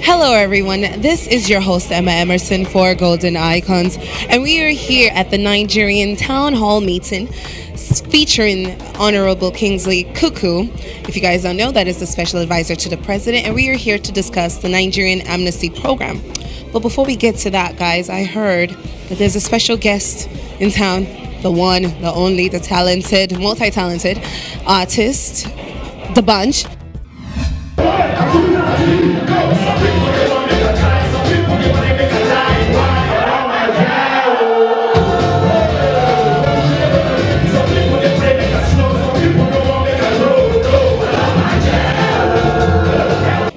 Hello everyone, this is your host Emma Emerson for Golden Icons, and we are here at the Nigerian Town Hall meeting featuring Honorable Kingsley Cuckoo. If you guys don't know, that is the special advisor to the president, and we are here to discuss the Nigerian amnesty program. But before we get to that, guys, I heard that there's a special guest in town, the one, the only, the talented, multi-talented artist, The Bunch.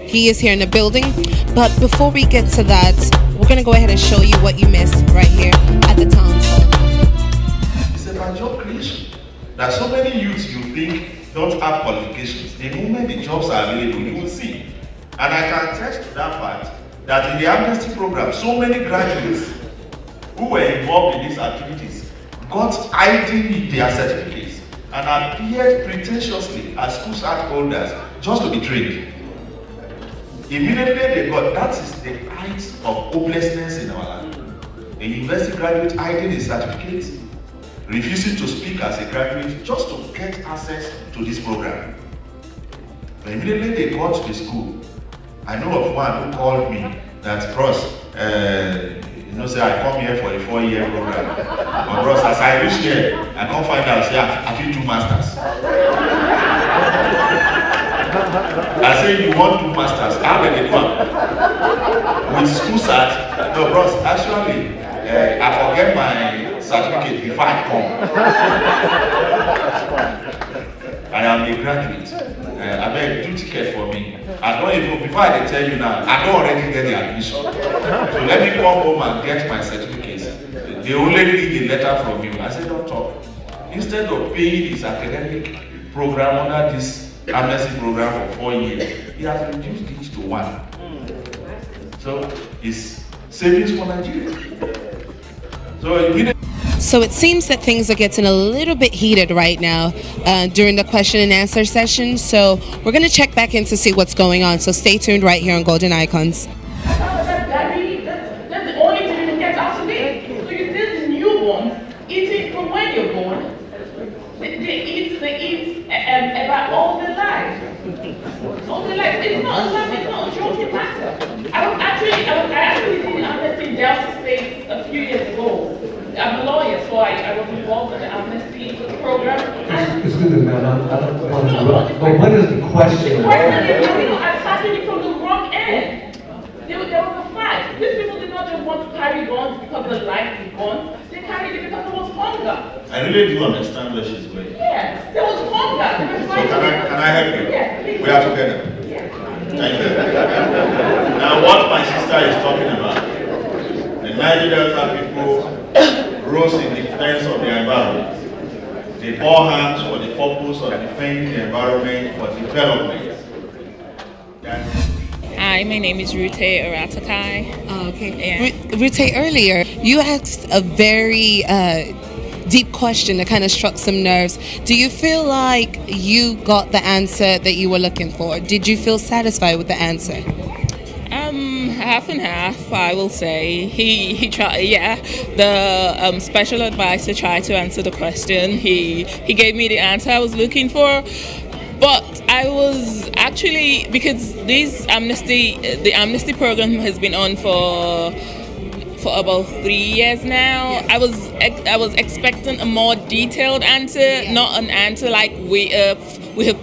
He is here in the building, but before we get to that, we're going to go ahead and show you what you missed right here at the town hall. It's a job creation. There are so many youths you think don't have qualifications. The moment the jobs are available, you will see. And I can attest to that fact that in the amnesty program, so many graduates who were involved in these activities got ID their certificates and appeared pretentiously as school cert holders just to be trained. Immediately they got, that is the height of hopelessness in our land. A university graduate hiding his certificate, refusing to speak as a graduate just to get access to this program. But immediately they got to the school. I know of one who called me that, Bros, say I come here for a 4-year program. But Bros, as I reach here, I can't find out, say I feel 2 masters. I say, you want 2 masters, how can you do one? With school cert? No, Bros, actually, I forget my certificate before I come. I am a graduate. I beg, do ticket for me. I don't even, before I can tell you now, I don't already get the admission. So let me come home and get my certificates. They only need a letter from you. I said, don't talk. Instead of paying his academic program under this amnesty program for 4 years, he has reduced it to 1. So it's savings for Nigeria. So it seems that things are getting a little bit heated right now during the question and answer session. So we're going to check back in to see what's going on. So stay tuned right here on Golden Icons. That's the only thing you can get out of it. So you see the newborns eating from when you're born. They eat about all their lives. All their lives. It's not a joking matter. I actually did an amnesty in Delta State a few years ago. I'm a lawyer, so I was involved in the amnesty program. Excuse me, ma'am, I don't want to interrupt, but what is the question? The question is, I'm starting from the wrong end. There was a fight. These people did not just want to carry guns because they liked the guns. They carried it because there was hunger. I really do understand where she's going. Yes, there was hunger. So can I help you? Yes, please. We are together. Yes. Thank you. Now what my sister is talking about, the Nigerian Delta people rose in defense of the environment. They bore arms for the purpose of defending the environment for development. Hi, my name is Rute Aratakai. Oh, okay. Yeah. Rute, earlier you asked a very deep question that kind of struck some nerves. Do you feel like you got the answer that you were looking for? Did you feel satisfied with the answer? Half and half, I will say. He tried, yeah. The special advisor tried to answer the question. He gave me the answer I was looking for, but I was actually, because the amnesty program has been on for about 3 years now. I was expecting a more detailed answer, not an answer like we have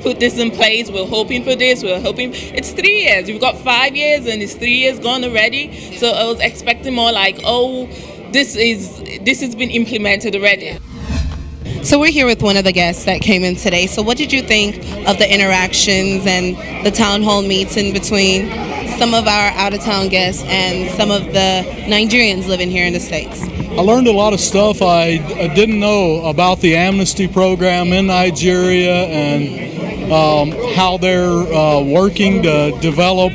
put this in place, we're hoping for this, we're hoping. It's 3 years. We've got 5 years and it's 3 years gone already. So I was expecting more like, oh, this has been implemented already. So we're here with one of the guests that came in today. So what did you think of the interactions and the town hall meeting between some of our out-of-town guests and some of the Nigerians living here in the States? I learned a lot of stuff I didn't know about the amnesty program in Nigeria and how they're working to develop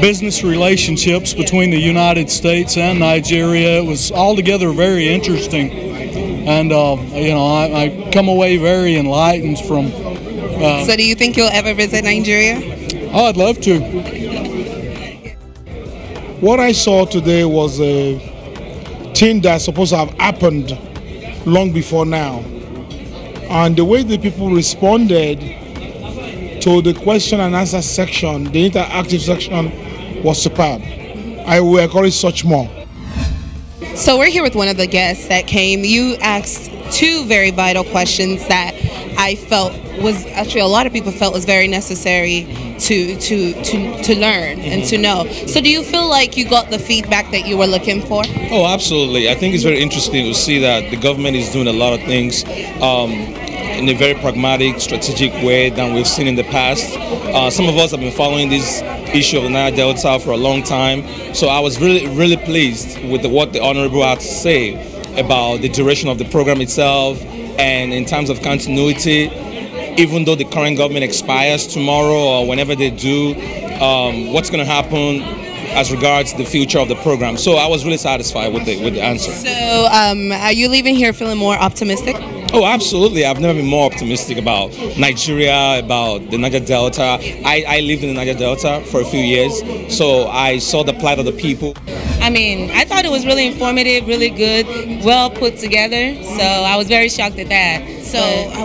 business relationships between the United States and Nigeria. It was altogether very interesting, and I come away very enlightened from. So do you think you'll ever visit Nigeria? Oh, I'd love to. What I saw today was a thing that's supposed to have happened long before now. And the way the people responded to the question and answer section, the interactive section, was superb. I will encourage such more. So we're here with one of the guests that came. You asked two very vital questions that I felt was actually a lot of people felt was very necessary to learn and to know. So do you feel like you got the feedback that you were looking for? Oh, absolutely. I think it's very interesting to see that the government is doing a lot of things in a very pragmatic, strategic way than we've seen in the past. Some of us have been following this issue of the Niger Delta for a long time, so I was really pleased with what the Honorable had to say about the duration of the program itself, and in terms of continuity, even though the current government expires tomorrow or whenever they do, what's going to happen as regards the future of the program. So I was really satisfied with the answer. So are you leaving here feeling more optimistic? Oh, absolutely. I've never been more optimistic about Nigeria, about the Niger Delta. I lived in the Niger Delta for a few years, so I saw the plight of the people. I mean, I thought it was really informative, really good, well put together, so I was very shocked at that. So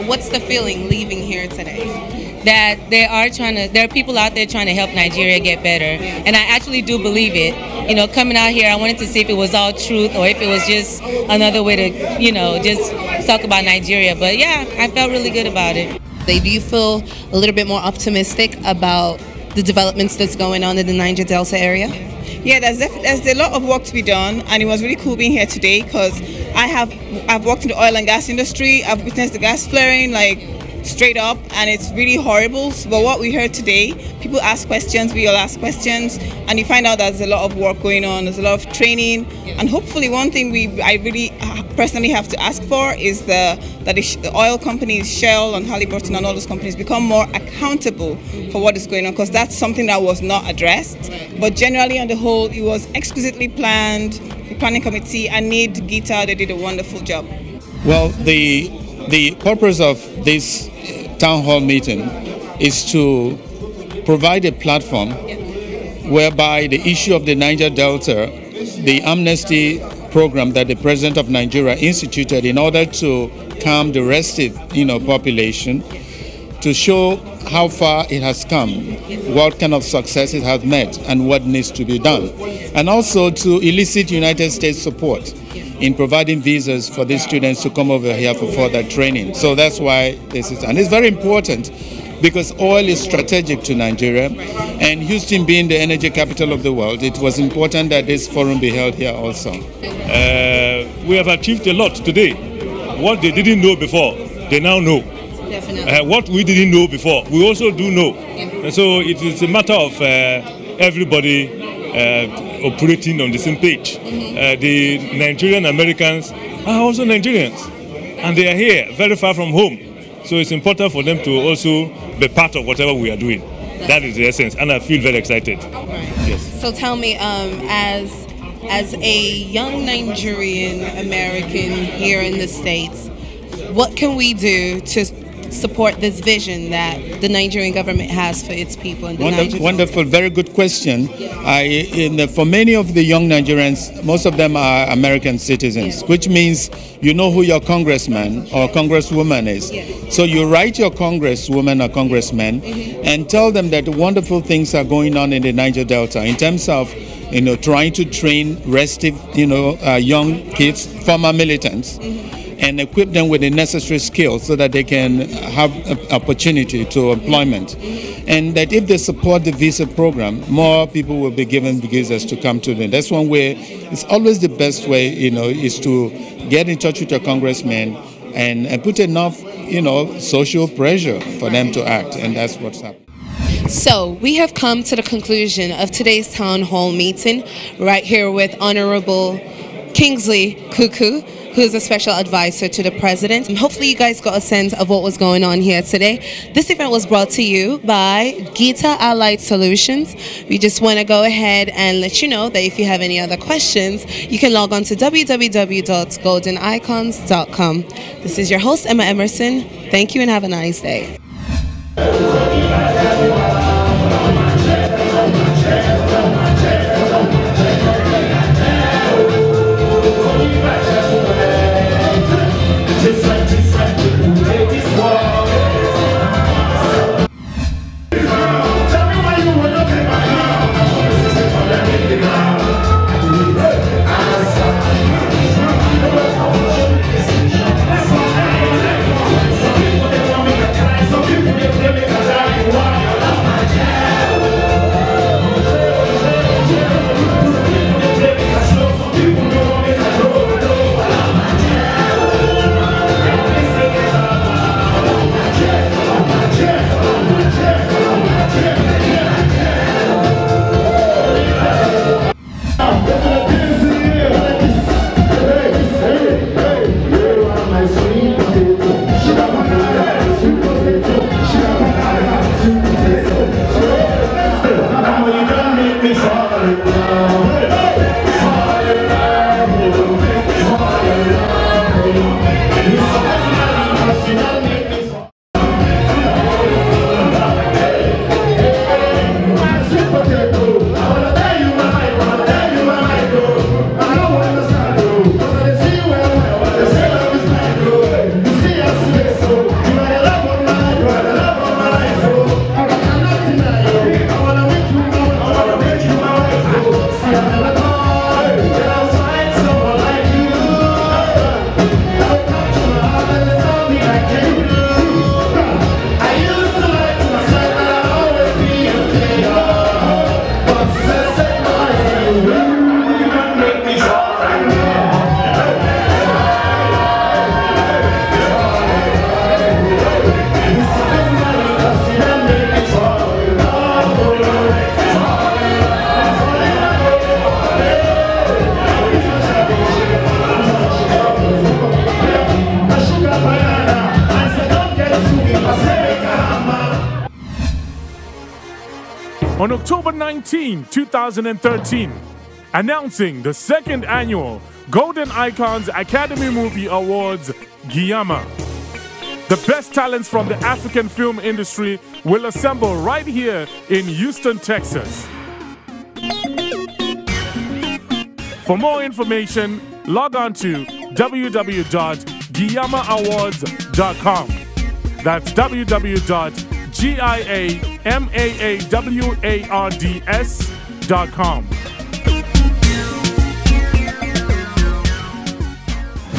what's the feeling leaving here today? That there are people out there trying to help Nigeria get better, and I actually do believe it. You know, coming out here, I wanted to see if it was all truth or if it was just another way to, you know, just talk about Nigeria. But yeah, I felt really good about it. Do you feel a little bit more optimistic about the developments that's going on in the Niger Delta area? Yeah, there's a lot of work to be done, and it was really cool being here today because I've worked in the oil and gas industry. I've witnessed the gas flaring like straight up, and it's really horrible. But what we heard today, people ask questions, we all ask questions, and you find out that there's a lot of work going on, there's a lot of training, and hopefully one thing I really personally have to ask for is that the oil companies, Shell and Halliburton and all those companies, become more accountable for what is going on, because that's something that was not addressed. But generally on the whole, it was exquisitely planned. The planning committee, ANNID, Gita, they did a wonderful job. Well, the purpose of this town hall meeting is to provide a platform whereby the issue of the Niger Delta, the amnesty program that the President of Nigeria instituted in order to calm the restive, population, to show how far it has come, what kind of success it has met, and what needs to be done, and also to elicit United States support in providing visas for these students to come over here for further training. So that's why this is, and it's very important because oil is strategic to Nigeria, and Houston being the energy capital of the world, it was important that this forum be held here also. We have achieved a lot today. What they didn't know before, they now know. Definitely. What we didn't know before, we also do know. And so it is a matter of everybody operating on the same page. The Nigerian Americans are also Nigerians, and they are here, very far from home. So it's important for them to also be part of whatever we are doing. That is the essence, and I feel very excited. Yes. So tell me, as a young Nigerian American here in the States, what can we do to support this vision that the Nigerian government has for its people? In Wonderful, very good question. For many of the young Nigerians, most of them are American citizens, which means you know who your congressman or congresswoman is. So you write your congresswoman or congressman and tell them that wonderful things are going on in the Niger Delta in terms of trying to train restive, young kids, former militants, and equip them with the necessary skills so that they can have opportunity to employment. And that if they support the visa program, more people will be given visas to come to them. That's one way. It's always the best way, is to get in touch with your congressman and put enough, social pressure for them to act. And that's what's happening. So we have come to the conclusion of today's town hall meeting right here with Honorable Kingsley Kuku, who is a special advisor to the president. And hopefully you guys got a sense of what was going on here today. This event was brought to you by Gita Allied Solutions. We just want to go ahead and let you know that if you have any other questions, you can log on to www.goldenicons.com. This is your host, Emma Emerson. Thank you and have a nice day. On October 19, 2013, announcing the second annual Golden Icons Academy Movie Awards, Giyama. The best talents from the African film industry will assemble right here in Houston, Texas. For more information, log on to www.giyamaawards.com. That's www.giyamaawards.com.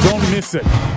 Don't miss it.